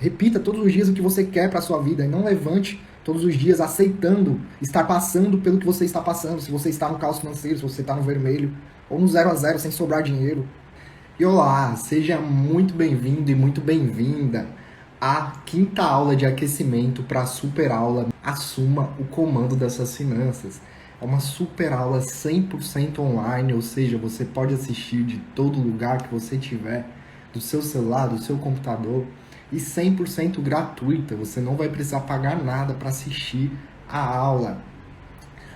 Repita todos os dias o que você quer para sua vida e não levante todos os dias aceitando estar passando pelo que você está passando. Se você está no caos financeiro, se você está no vermelho ou no 0 a 0 sem sobrar dinheiro. E olá, seja muito bem-vindo e muito bem-vinda à quinta aula de aquecimento para a super aula Assuma o Comando das Suas Finanças. É uma super aula 100% online, ou seja, você pode assistir de todo lugar que você tiver, do seu celular, do seu computador, e 100% gratuita. Você não vai precisar pagar nada para assistir a aula,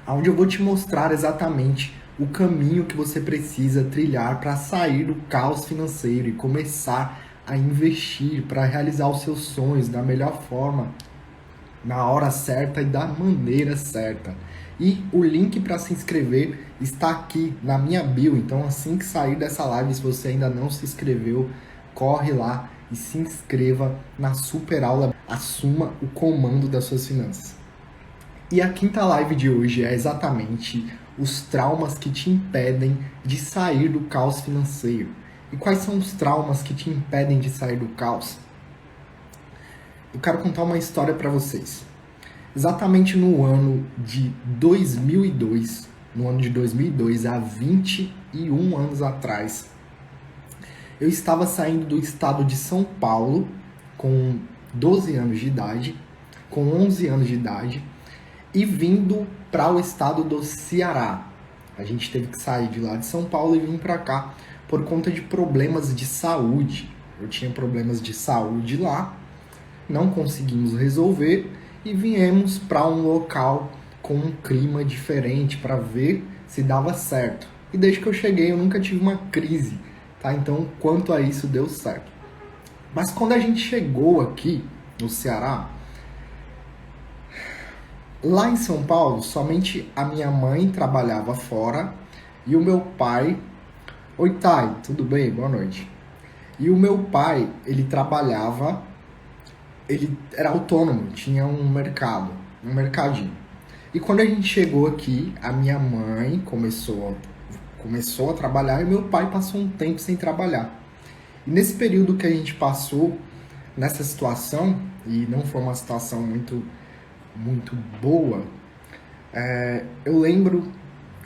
onde eu vou te mostrar exatamente o caminho que você precisa trilhar para sair do caos financeiro e começar a investir para realizar os seus sonhos da melhor forma, na hora certa e da maneira certa. E o link para se inscrever está aqui na minha bio, então assim que sair dessa live, se você ainda não se inscreveu, corre lá e se inscreva na super aula Assuma o Comando das Suas Finanças. E a quinta live de hoje é exatamente os traumas que te impedem de sair do caos financeiro. E quais são os traumas que te impedem de sair do caos? Eu quero contar uma história para vocês. Exatamente no ano de 2002, há 21 anos atrás, eu estava saindo do estado de São Paulo com 12 anos de idade, com 11 anos de idade, e vindo para o estado do Ceará. A gente teve que sair de lá de São Paulo e vir para cá por conta de problemas de saúde. Eu tinha problemas de saúde lá, não conseguimos resolver e viemos para um local com um clima diferente para ver se dava certo. E desde que eu cheguei eu nunca tive uma crise, tá? Então, quanto a isso, deu certo. Mas quando a gente chegou aqui no Ceará, lá em São Paulo, somente a minha mãe trabalhava fora e o meu pai... Oi, Thay, tudo bem? Boa noite. E o meu pai, ele trabalhava, ele era autônomo, tinha um mercadinho. E quando a gente chegou aqui, a minha mãe começou a trabalhar e meu pai passou um tempo sem trabalhar. E nesse período que a gente passou nessa situação, e não foi uma situação muito boa, eu lembro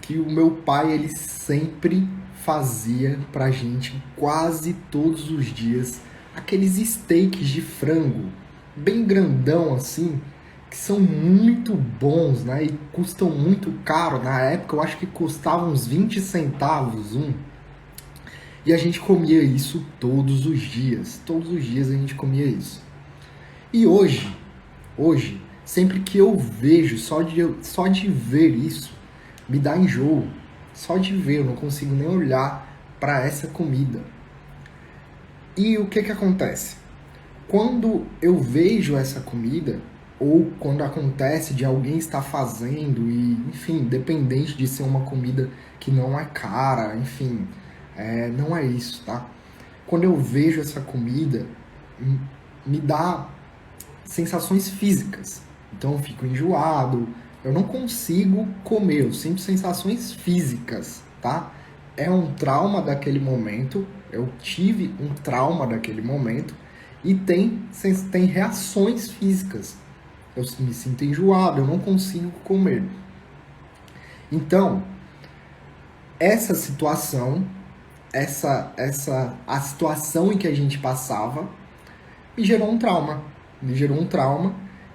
que o meu pai, ele sempre fazia pra gente, quase todos os dias, aqueles steaks de frango, bem grandão assim, que são muito bons, né, e custam muito caro. Na época eu acho que custava uns 20 centavos um, e a gente comia isso todos os dias a gente comia isso. E hoje, sempre que eu vejo, só de ver isso, me dá enjoo. Só de ver, eu não consigo nem olhar para essa comida. E o que acontece? Quando eu vejo essa comida, ou quando acontece de alguém estar fazendo, e enfim, independente de ser uma comida que não é cara, enfim, não é isso, tá? Quando eu vejo essa comida, me dá sensações físicas. Então eu fico enjoado, eu não consigo comer, eu sinto sensações físicas, tá? É um trauma daquele momento, eu tive um trauma daquele momento e tem reações físicas. Eu me sinto enjoado, eu não consigo comer. Então, essa situação, a situação em que a gente passava, me gerou um trauma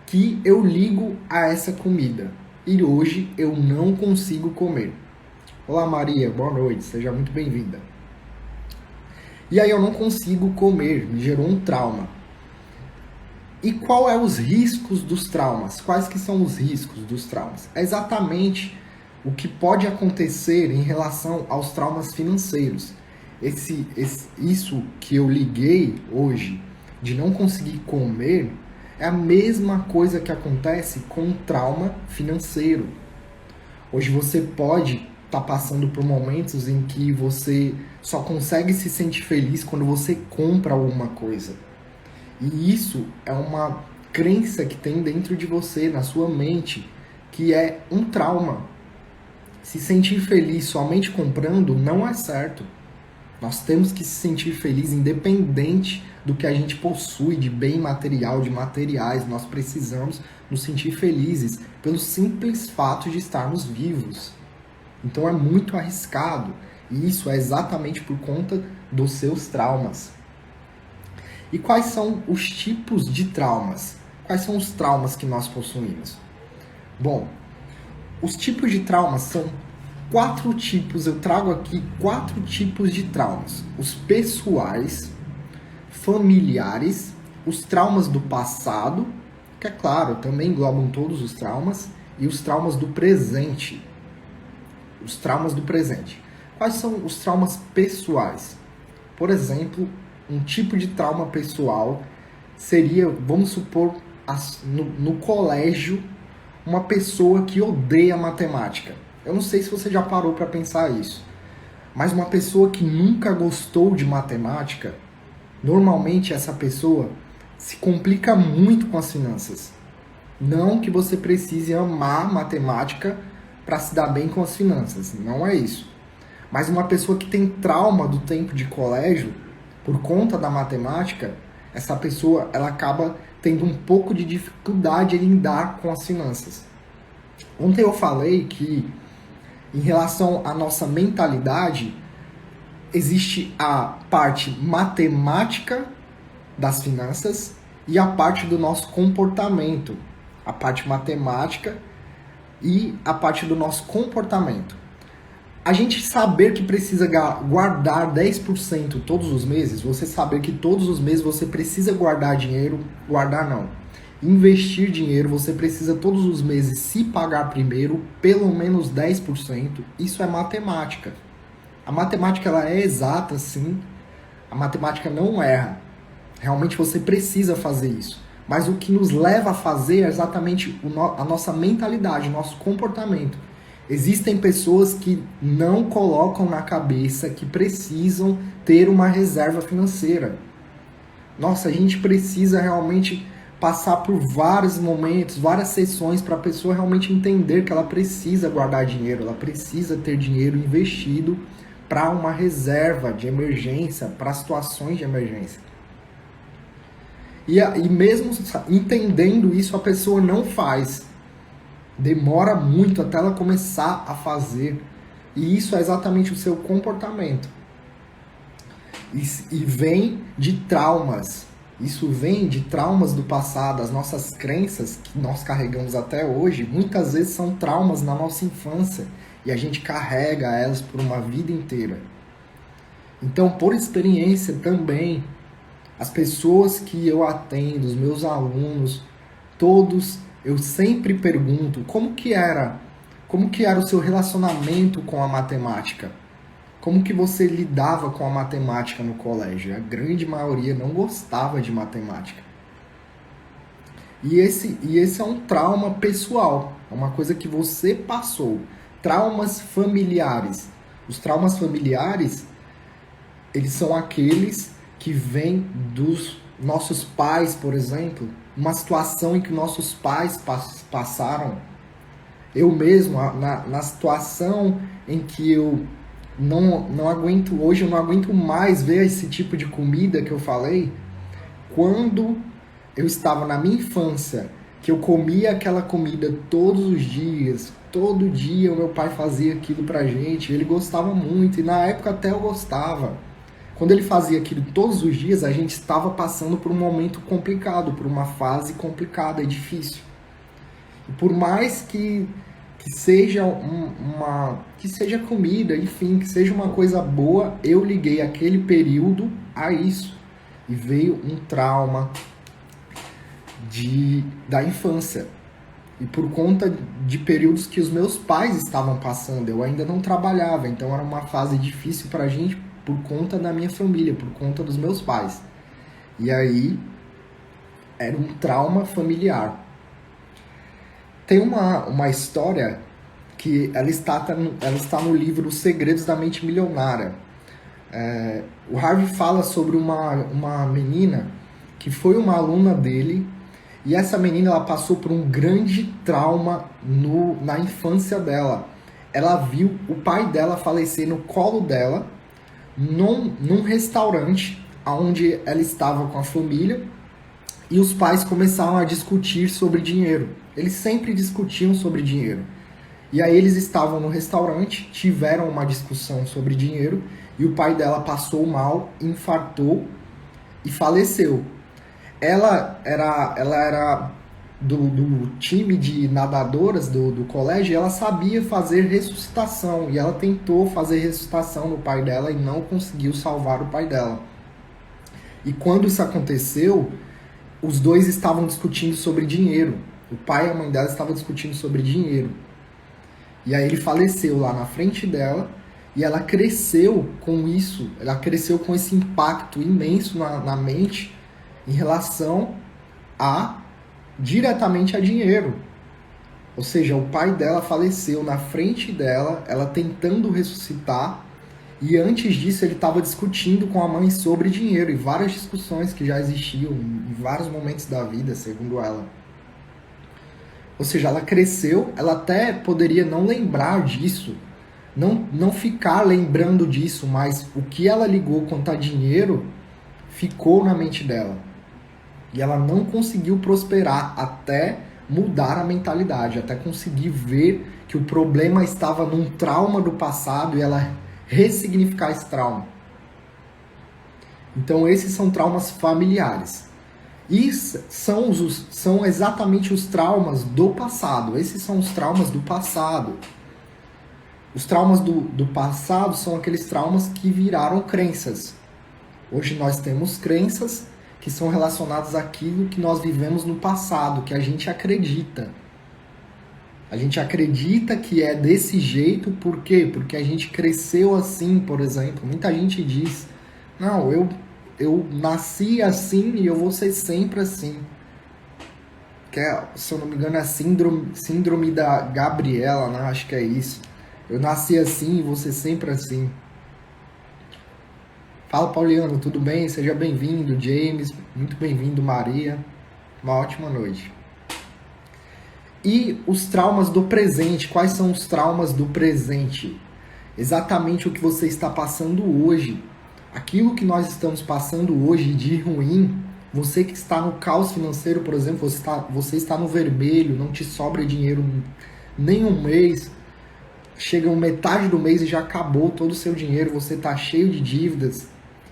que eu ligo a essa comida. E hoje eu não consigo comer. Olá, Maria, boa noite, seja muito bem-vinda. E aí eu não consigo comer, me gerou um trauma. E qual é os riscos dos traumas? Quais que são os riscos dos traumas? É exatamente o que pode acontecer em relação aos traumas financeiros. Isso que eu liguei hoje, de não conseguir comer, é a mesma coisa que acontece com o trauma financeiro. Hoje você pode estar passando por momentos em que você só consegue se sentir feliz quando você compra alguma coisa. E isso é uma crença que tem dentro de você, na sua mente, que é um trauma. Se sentir feliz somente comprando não é certo. Nós temos que se sentir feliz independente do que a gente possui de bem material, de materiais. Nós precisamos nos sentir felizes pelo simples fato de estarmos vivos. Então é muito arriscado. E isso é exatamente por conta dos seus traumas. E quais são os tipos de traumas? Quais são os traumas que nós possuímos? Bom, os tipos de traumas são 4 tipos. Eu trago aqui 4 tipos de traumas: os pessoais, familiares, os traumas do passado, que é claro, também englobam todos os traumas, e os traumas do presente. Os traumas do presente. Quais são os traumas pessoais? Por exemplo, um tipo de trauma pessoal seria, vamos supor, no colégio, uma pessoa que odeia matemática. Eu não sei se você já parou para pensar isso, mas uma pessoa que nunca gostou de matemática, normalmente essa pessoa se complica muito com as finanças. Não que você precise amar matemática para se dar bem com as finanças, não é isso. Mas uma pessoa que tem trauma do tempo de colégio, por conta da matemática, essa pessoa ela acaba tendo um pouco de dificuldade em lidar com as finanças. Ontem eu falei que, em relação à nossa mentalidade, existe a parte matemática das finanças e a parte do nosso comportamento. A parte matemática e a parte do nosso comportamento. A gente saber que precisa guardar 10% todos os meses, você saber que todos os meses você precisa guardar dinheiro, guardar não, investir dinheiro, você precisa todos os meses se pagar primeiro, pelo menos 10%, isso é matemática. A matemática ela é exata, sim, a matemática não erra, realmente você precisa fazer isso. Mas o que nos leva a fazer é exatamente a nossa mentalidade, o nosso comportamento. Existem pessoas que não colocam na cabeça que precisam ter uma reserva financeira. Nossa, a gente precisa realmente passar por vários momentos, várias sessões para a pessoa realmente entender que ela precisa guardar dinheiro, ela precisa ter dinheiro investido para uma reserva de emergência, para situações de emergência. E mesmo entendendo isso, a pessoa não faz. Demora muito até ela começar a fazer. E isso é exatamente o seu comportamento. E vem de traumas. Isso vem de traumas do passado. As nossas crenças que nós carregamos até hoje, muitas vezes são traumas na nossa infância. E a gente carrega elas por uma vida inteira. Então, por experiência também, as pessoas que eu atendo, os meus alunos, todos, eu sempre pergunto como que era o seu relacionamento com a matemática? Como que você lidava com a matemática no colégio? A grande maioria não gostava de matemática. E esse é um trauma pessoal, é uma coisa que você passou. Traumas familiares. Os traumas familiares, eles são aqueles que vêm dos nossos pais, por exemplo, uma situação em que nossos pais passaram. Eu mesmo, na situação em que eu não aguento, hoje eu não aguento mais ver esse tipo de comida que eu falei, quando eu estava na minha infância, que eu comia aquela comida todos os dias, todo dia o meu pai fazia aquilo pra gente, ele gostava muito, e na época até eu gostava. Quando ele fazia aquilo todos os dias, a gente estava passando por um momento complicado, por uma fase complicada e difícil. E por mais que seja que seja comida, enfim, que seja uma coisa boa, eu liguei aquele período a isso. E veio um trauma da infância. E por conta de períodos que os meus pais estavam passando, eu ainda não trabalhava, então era uma fase difícil pra gente, por conta da minha família, por conta dos meus pais. E aí, era um trauma familiar. Tem uma história que ela está no livro Os Segredos da Mente Milionária. O Harvey fala sobre uma menina que foi uma aluna dele, e essa menina ela passou por um grande trauma na infância dela. Ela viu o pai dela falecer no colo dela, num restaurante onde ela estava com a família e os pais começaram a discutir sobre dinheiro. Eles sempre discutiam sobre dinheiro. E aí eles estavam no restaurante, tiveram uma discussão sobre dinheiro e o pai dela passou mal, infartou e faleceu. Ela era do time de nadadoras do colégio, e ela sabia fazer ressuscitação, e ela tentou fazer ressuscitação no pai dela e não conseguiu salvar o pai dela. E quando isso aconteceu, os dois estavam discutindo sobre dinheiro. O pai e a mãe dela estavam discutindo sobre dinheiro. E aí ele faleceu lá na frente dela, e ela cresceu com isso, ela cresceu com esse impacto imenso na mente em relação diretamente a dinheiro. Ou seja, o pai dela faleceu na frente dela, ela tentando ressuscitar, e antes disso ele estava discutindo com a mãe sobre dinheiro, e várias discussões que já existiam em vários momentos da vida, segundo ela. Ou seja, ela cresceu, ela até poderia não lembrar disso, não ficar lembrando disso, mas o que ela ligou quanto a dinheiro ficou na mente dela. E ela não conseguiu prosperar até mudar a mentalidade, até conseguir ver que o problema estava num trauma do passado e ela ressignificar esse trauma. Então esses são traumas familiares. E são exatamente os traumas do passado. Esses são os traumas do passado. Os traumas do passado são aqueles traumas que viraram crenças. Hoje nós temos crenças que são relacionadas àquilo que nós vivemos no passado, que a gente acredita. A gente acredita que é desse jeito, por quê? Porque a gente cresceu assim, por exemplo. Muita gente diz, não, eu nasci assim e eu vou ser sempre assim. Que é, se eu não me engano, é a síndrome da Gabriela, né? Acho que é isso. Eu nasci assim e vou ser sempre assim. Fala, Pauliano, tudo bem? Seja bem-vindo, James. Muito bem-vindo, Maria. Uma ótima noite. E os traumas do presente. Quais são os traumas do presente? Exatamente o que você está passando hoje. Aquilo que nós estamos passando hoje de ruim, você que está no caos financeiro, por exemplo, você está no vermelho, não te sobra dinheiro nem um mês, chega metade do mês e já acabou todo o seu dinheiro, você está cheio de dívidas,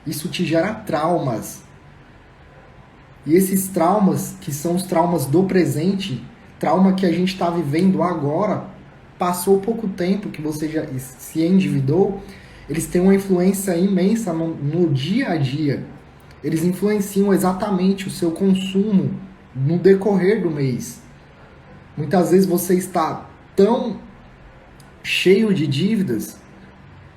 isso te gera traumas. E esses traumas, que são os traumas do presente, trauma que a gente está vivendo agora, passou pouco tempo que você já se endividou, eles têm uma influência imensa no dia a dia. Eles influenciam exatamente o seu consumo no decorrer do mês. Muitas vezes você está tão cheio de dívidas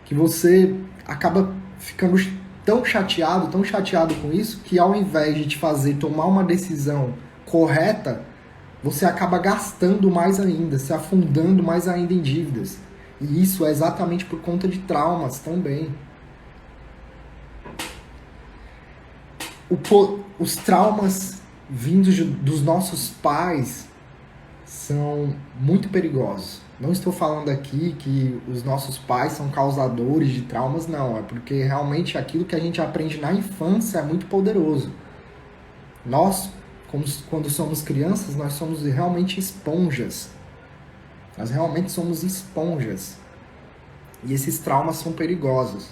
que você acaba ficando tão chateado com isso, que ao invés de te fazer tomar uma decisão correta, você acaba gastando mais ainda, se afundando mais ainda em dívidas. E isso é exatamente por conta de traumas também. Os traumas vindos dos nossos pais são muito perigosos. Não estou falando aqui que os nossos pais são causadores de traumas, não. É porque realmente aquilo que a gente aprende na infância é muito poderoso. Nós, quando somos crianças, nós somos realmente esponjas. Nós realmente somos esponjas. E esses traumas são perigosos.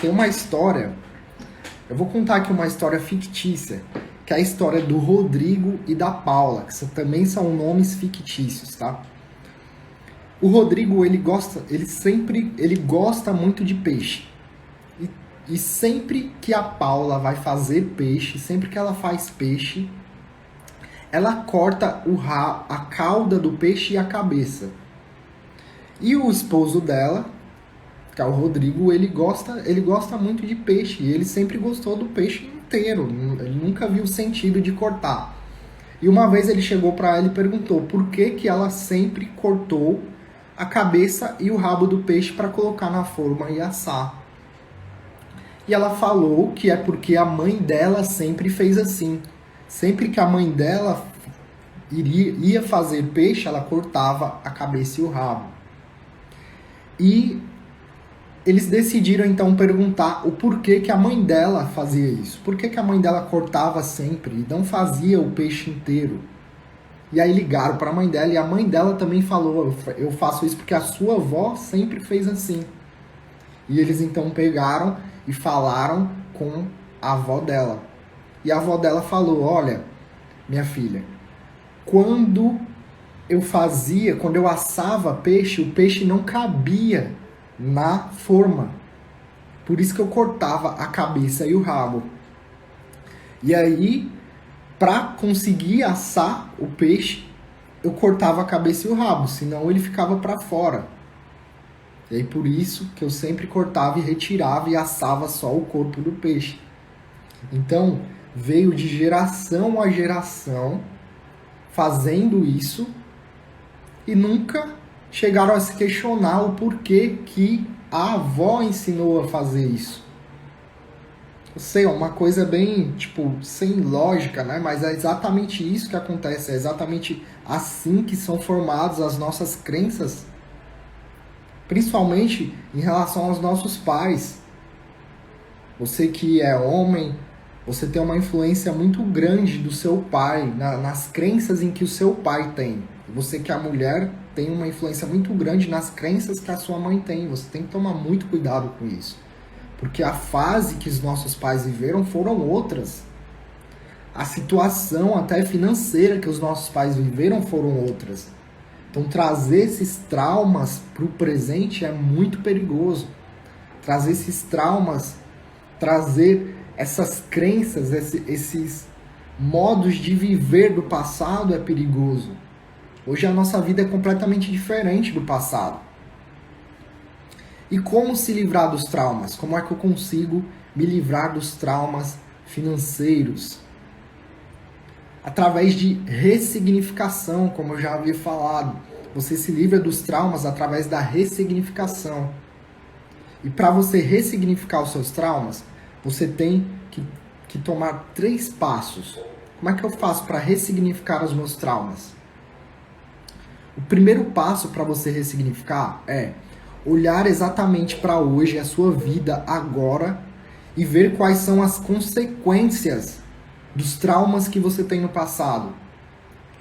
Tem uma história, eu vou contar aqui uma história fictícia, que é a história do Rodrigo e da Paula, que também são nomes fictícios, tá? O Rodrigo, ele gosta muito de peixe. E sempre que a Paula vai fazer peixe, sempre que ela faz peixe, ela corta a cauda do peixe e a cabeça. E o esposo dela, que é o Rodrigo, ele gosta muito de peixe. E ele sempre gostou do peixe inteiro. Ele nunca viu o sentido de cortar. E uma vez ele chegou para ela e perguntou por que ela sempre cortou a cabeça e o rabo do peixe para colocar na forma e assar. E ela falou que é porque a mãe dela sempre fez assim. Sempre que a mãe dela ia fazer peixe, ela cortava a cabeça e o rabo. E eles decidiram então perguntar o porquê que a mãe dela fazia isso. Por que a mãe dela cortava sempre e não fazia o peixe inteiro? E aí ligaram para a mãe dela e a mãe dela também falou: eu faço isso porque a sua avó sempre fez assim. E eles então pegaram e falaram com a avó dela. E a avó dela falou: olha, minha filha, quando eu assava peixe, o peixe não cabia na forma. Por isso que eu cortava a cabeça e o rabo. E aí, para conseguir assar o peixe, eu cortava a cabeça e o rabo, senão ele ficava para fora. E aí por isso que eu sempre cortava e retirava e assava só o corpo do peixe. Então, veio de geração a geração fazendo isso e nunca chegaram a se questionar o porquê que a avó ensinou a fazer isso. Eu sei, é uma coisa bem, sem lógica, né? Mas é exatamente isso que acontece, é exatamente assim que são formadas as nossas crenças, principalmente em relação aos nossos pais. Você que é homem, você tem uma influência muito grande do seu pai, nas crenças em que o seu pai tem. Você que é mulher, tem uma influência muito grande nas crenças que a sua mãe tem. Você tem que tomar muito cuidado com isso. Porque a fase que os nossos pais viveram foram outras. A situação até financeira que os nossos pais viveram foram outras. Então trazer esses traumas para o presente é muito perigoso. Trazer esses traumas, trazer essas crenças, esses modos de viver do passado é perigoso. Hoje a nossa vida é completamente diferente do passado. E como se livrar dos traumas? Como é que eu consigo me livrar dos traumas financeiros? Através de ressignificação, como eu já havia falado. Você se livra dos traumas através da ressignificação. E para você ressignificar os seus traumas, você tem que tomar 3 passos. Como é que eu faço para ressignificar os meus traumas? O primeiro passo para você ressignificar é olhar exatamente para hoje, a sua vida agora, e ver quais são as consequências dos traumas que você tem no passado.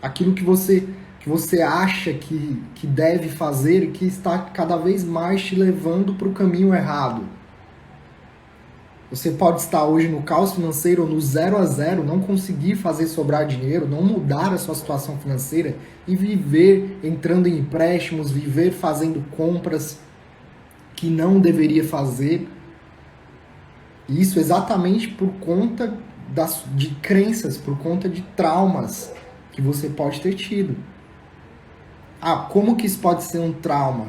Aquilo que você acha que deve fazer e que está cada vez mais te levando para o caminho errado. Você pode estar hoje no caos financeiro ou no 0 a 0, não conseguir fazer sobrar dinheiro, não mudar a sua situação financeira e viver entrando em empréstimos, viver fazendo compras que não deveria fazer. E isso exatamente por conta de crenças, por conta de traumas que você pode ter tido. Como que isso pode ser um trauma?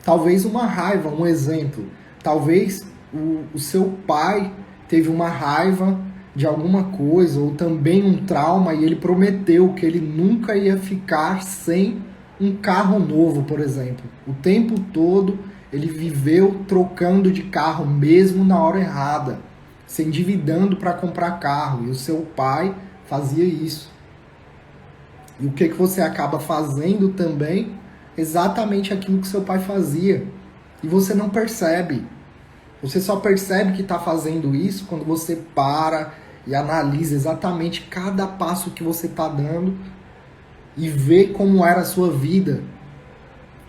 Talvez uma raiva, um exemplo. Talvez o seu pai teve uma raiva de alguma coisa, ou também um trauma, e ele prometeu que ele nunca ia ficar sem um carro novo, por exemplo. O tempo todo ele viveu trocando de carro, mesmo na hora errada, se endividando para comprar carro, e o seu pai fazia isso. E o que você acaba fazendo também? Exatamente aquilo que seu pai fazia. E você não percebe. Você só percebe que está fazendo isso quando você para e analisa exatamente cada passo que você está dando e vê como era a sua vida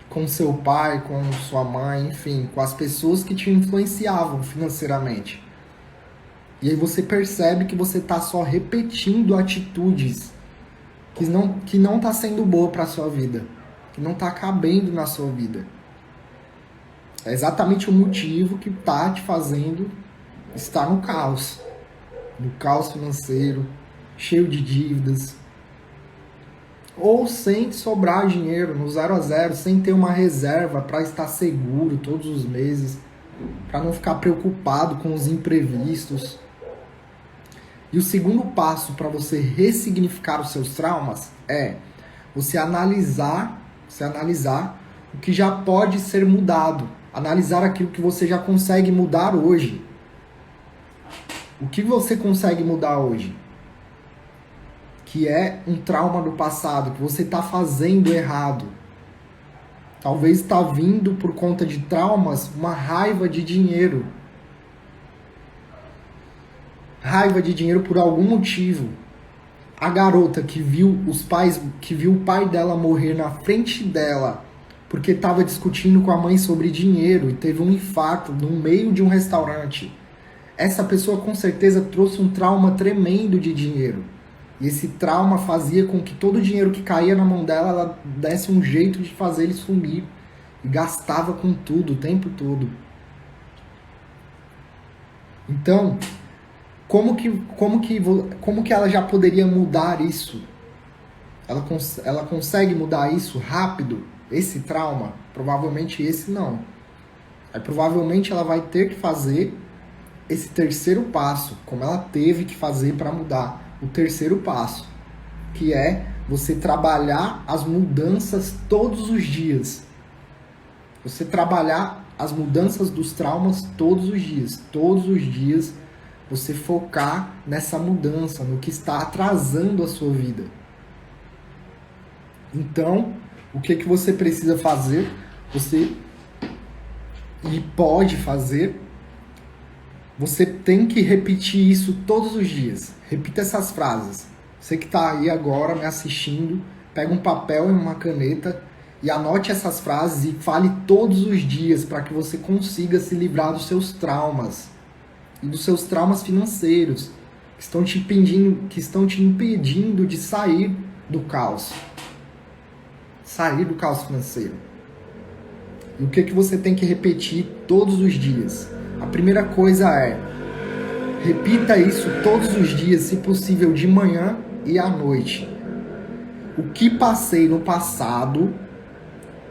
com seu pai, com sua mãe, enfim, com as pessoas que te influenciavam financeiramente. E aí você percebe que você está só repetindo atitudes que não está sendo boa para a sua vida, que não está cabendo na sua vida. É exatamente o motivo que está te fazendo estar no caos financeiro, cheio de dívidas, ou sem sobrar dinheiro, no 0 a 0, sem ter uma reserva para estar seguro todos os meses, para não ficar preocupado com os imprevistos. E o segundo passo para você ressignificar os seus traumas é você analisar o que já pode ser mudado. Analisar aquilo que você já consegue mudar hoje. O que você consegue mudar hoje? Que é um trauma do passado, que você está fazendo errado. Talvez está vindo por conta de traumas uma raiva de dinheiro. Raiva de dinheiro por algum motivo. A garota que viu o pai dela morrer na frente dela porque estava discutindo com a mãe sobre dinheiro e teve um infarto no meio de um restaurante. Essa pessoa com certeza trouxe um trauma tremendo de dinheiro. E esse trauma fazia com que todo o dinheiro que caía na mão dela, ela desse um jeito de fazer ele sumir. E gastava com tudo, o tempo todo. Então, como que ela já poderia mudar isso? Ela consegue mudar isso rápido? Esse trauma? Provavelmente esse não. Aí provavelmente ela vai ter que fazer esse terceiro passo, como ela teve que fazer para mudar. O terceiro passo, que é você trabalhar as mudanças todos os dias. Você trabalhar as mudanças dos traumas todos os dias. Todos os dias você focar nessa mudança, no que está atrasando a sua vida. Então, o que você precisa fazer? E pode fazer. Você tem que repetir isso todos os dias. Repita essas frases. Você que está aí agora me assistindo, pega um papel e uma caneta e anote essas frases e fale todos os dias para que você consiga se livrar dos seus traumas e dos seus traumas financeiros que estão te impedindo de sair do caos. Sair do caos financeiro. E o que você tem que repetir todos os dias? A primeira coisa é, repita isso todos os dias, se possível de manhã e à noite. O que passei no passado,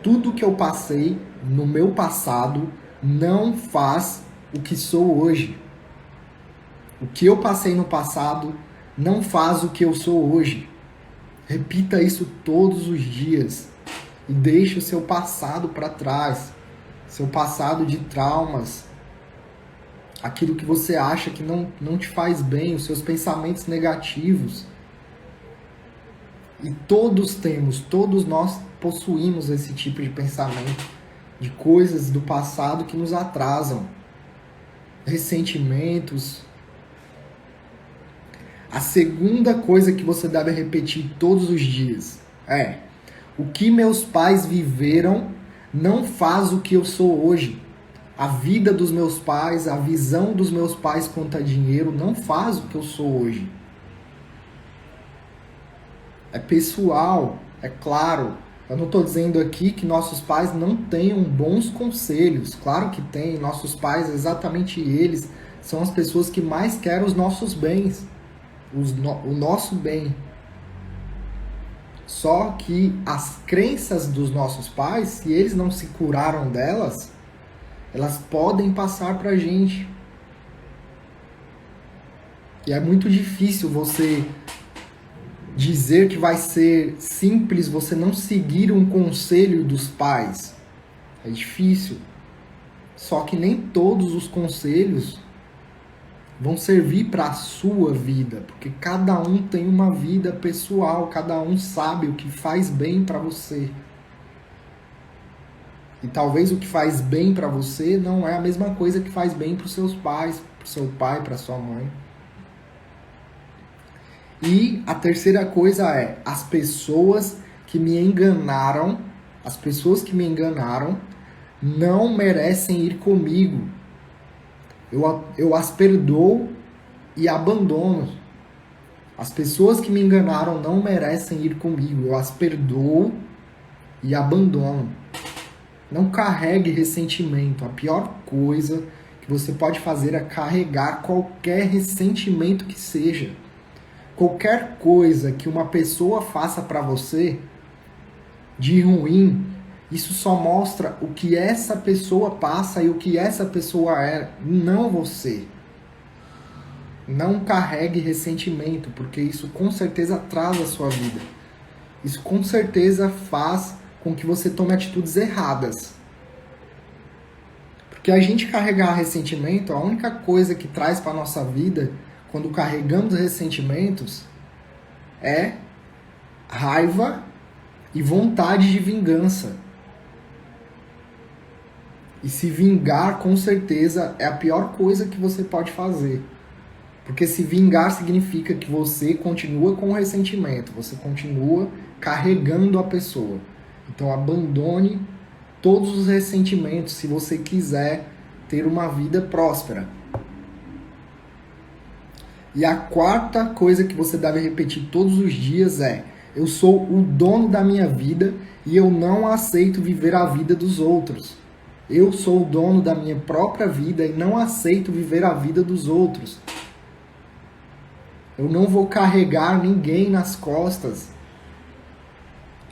tudo que eu passei no meu passado, não faz o que sou hoje. O que eu passei no passado não faz o que eu sou hoje. Repita isso todos os dias e deixe o seu passado para trás, seu passado de traumas, aquilo que você acha que não te faz bem, os seus pensamentos negativos. E todos nós possuímos esse tipo de pensamento, de coisas do passado que nos atrasam, ressentimentos. A segunda coisa que você deve repetir todos os dias é: o que meus pais viveram não faz o que eu sou hoje. A vida dos meus pais, a visão dos meus pais quanto a dinheiro não faz o que eu sou hoje. É pessoal, é claro. Eu não estou dizendo aqui que nossos pais não tenham bons conselhos. Claro que tem. Nossos pais, exatamente eles, são as pessoas que mais querem os nossos bens. O nosso bem. Só que as crenças dos nossos pais, se eles não se curaram delas, elas podem passar pra gente. E é muito difícil você dizer que vai ser simples você não seguir um conselho dos pais. É difícil. Só que nem todos os conselhos vão servir para a sua vida, porque cada um tem uma vida pessoal, cada um sabe o que faz bem para você. E talvez o que faz bem para você não é a mesma coisa que faz bem para os seus pais, para o seu pai, para sua mãe. E a terceira coisa é, as pessoas que me enganaram não merecem ir comigo. Eu as perdoo e abandono. As pessoas que me enganaram não merecem ir comigo. Eu as perdoo e abandono. Não carregue ressentimento. A pior coisa que você pode fazer é carregar qualquer ressentimento que seja. Qualquer coisa que uma pessoa faça para você de ruim, isso só mostra o que essa pessoa passa e o que essa pessoa é, não você. Não carregue ressentimento, porque isso com certeza atrasa a sua vida. Isso com certeza faz com que você tome atitudes erradas. Porque a gente carregar ressentimento, a única coisa que traz para a nossa vida, quando carregamos ressentimentos, é raiva e vontade de vingança. E se vingar, com certeza, é a pior coisa que você pode fazer. Porque se vingar significa que você continua com o ressentimento, você continua carregando a pessoa. Então abandone todos os ressentimentos se você quiser ter uma vida próspera. E a quarta coisa que você deve repetir todos os dias é: eu sou o dono da minha vida e eu não aceito viver a vida dos outros. Eu sou o dono da minha própria vida e não aceito viver a vida dos outros. Eu não vou carregar ninguém nas costas.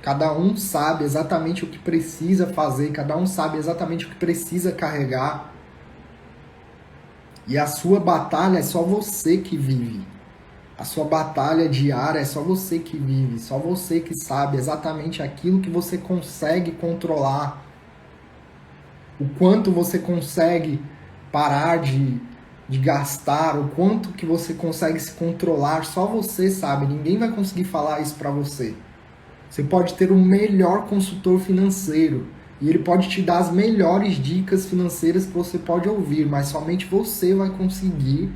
Cada um sabe exatamente o que precisa fazer, cada um sabe exatamente o que precisa carregar. E a sua batalha é só você que vive. A sua batalha diária é só você que vive, só você que sabe exatamente aquilo que você consegue controlar. O quanto você consegue parar de gastar, o quanto que você consegue se controlar, só você sabe, ninguém vai conseguir falar isso para você. Você pode ter o melhor consultor financeiro e ele pode te dar as melhores dicas financeiras que você pode ouvir, mas somente você vai conseguir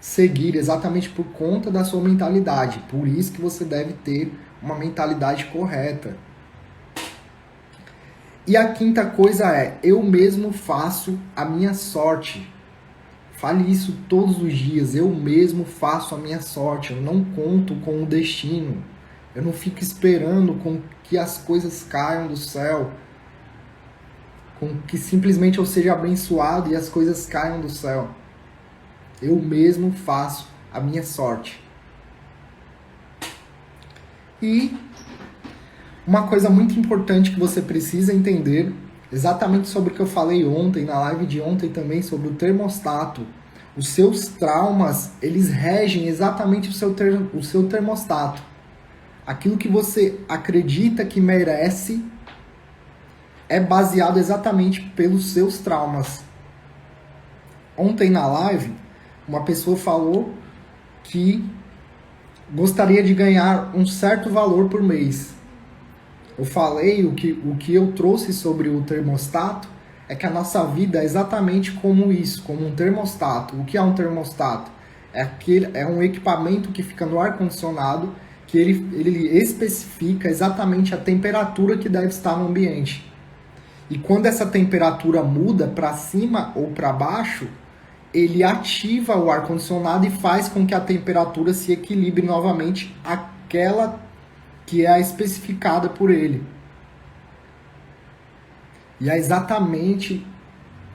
seguir exatamente por conta da sua mentalidade. Por isso que você deve ter uma mentalidade correta. E a quinta coisa é: eu mesmo faço a minha sorte. Fale isso todos os dias. Eu mesmo faço a minha sorte. Eu não conto com o destino. Eu não fico esperando com que as coisas caiam do céu. Com que simplesmente eu seja abençoado e as coisas caiam do céu. Eu mesmo faço a minha sorte. E uma coisa muito importante que você precisa entender, exatamente sobre o que eu falei ontem, na live de ontem também, sobre o termostato. Os seus traumas, eles regem exatamente o seu termostato. Aquilo que você acredita que merece é baseado exatamente pelos seus traumas. Ontem na live, uma pessoa falou que gostaria de ganhar um certo valor por mês. Eu falei, o que eu trouxe sobre o termostato é que a nossa vida é exatamente como isso, como um termostato. O que é um termostato? É um equipamento que fica no ar-condicionado, que ele especifica exatamente a temperatura que deve estar no ambiente. E quando essa temperatura muda para cima ou para baixo, ele ativa o ar-condicionado e faz com que a temperatura se equilibre novamente àquela que é a especificada por ele. E é exatamente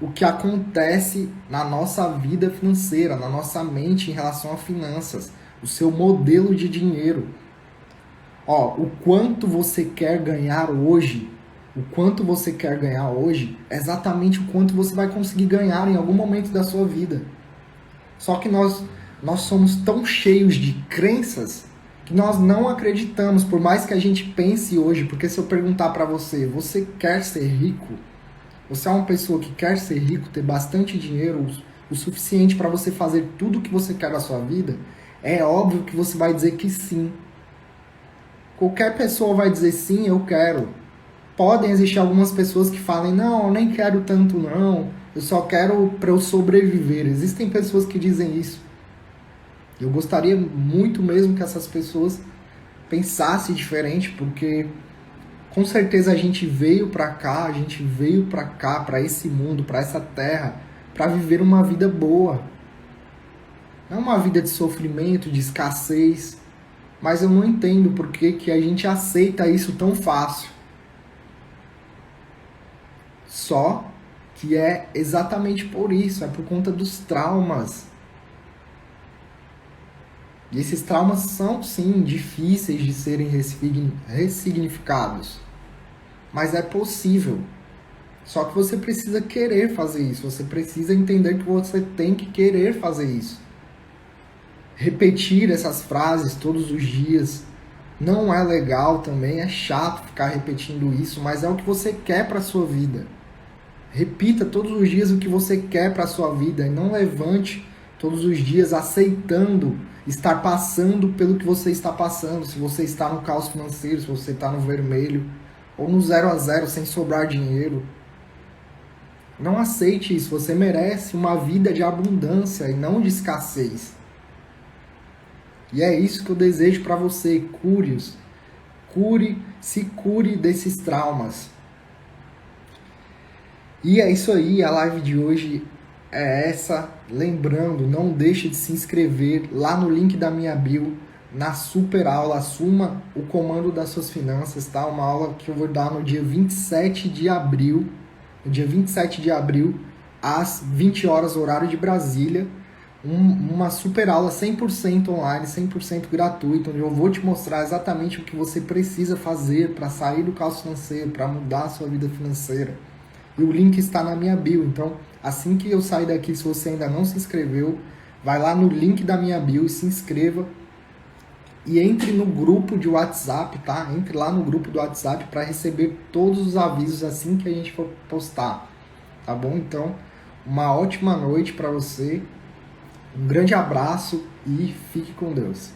o que acontece na nossa vida financeira, na nossa mente em relação a finanças, o seu modelo de dinheiro. O quanto você quer ganhar hoje, é exatamente o quanto você vai conseguir ganhar em algum momento da sua vida. Só que nós somos tão cheios de crenças que nós não acreditamos, por mais que a gente pense hoje. Porque se eu perguntar para você, você quer ser rico? Você é uma pessoa que quer ser rico, ter bastante dinheiro, o suficiente para você fazer tudo o que você quer na sua vida? É óbvio que você vai dizer que sim. Qualquer pessoa vai dizer sim, eu quero. Podem existir algumas pessoas que falem, não, eu nem quero tanto não, eu só quero para eu sobreviver. Existem pessoas que dizem isso. Eu gostaria muito mesmo que essas pessoas pensassem diferente, porque com certeza a gente veio para cá, para esse mundo, para essa terra, para viver uma vida boa. Não uma vida de sofrimento, de escassez. Mas eu não entendo por que a gente aceita isso tão fácil. Só que é exatamente por isso, é por conta dos traumas. E esses traumas são, sim, difíceis de serem ressignificados. Mas é possível. Só que você precisa querer fazer isso. Você precisa entender que você tem que querer fazer isso. Repetir essas frases todos os dias não é legal também. É chato ficar repetindo isso, mas é o que você quer para a sua vida. Repita todos os dias o que você quer para a sua vida. E não levante todos os dias aceitando estar passando pelo que você está passando. Se você está no caos financeiro, se você está no vermelho, ou no 0 a 0 sem sobrar dinheiro. Não aceite isso. Você merece uma vida de abundância e não de escassez. E é isso que eu desejo para você. Cure-os. Se cure desses traumas. E é isso aí, a live de hoje é essa. Lembrando, não deixe de se inscrever lá no link da minha bio, na super aula Assuma o Comando das Suas Finanças, tá? Uma aula que eu vou dar no dia 27 de abril, às 20 horas, horário de Brasília. Uma super aula 100% online, 100% gratuita, onde eu vou te mostrar exatamente o que você precisa fazer para sair do caos financeiro, para mudar a sua vida financeira. E o link está na minha bio, então assim que eu sair daqui, se você ainda não se inscreveu, vai lá no link da minha bio e se inscreva. E entre no grupo de WhatsApp, tá? Entre lá no grupo do WhatsApp para receber todos os avisos assim que a gente for postar, tá bom? Então, uma ótima noite para você, um grande abraço e fique com Deus.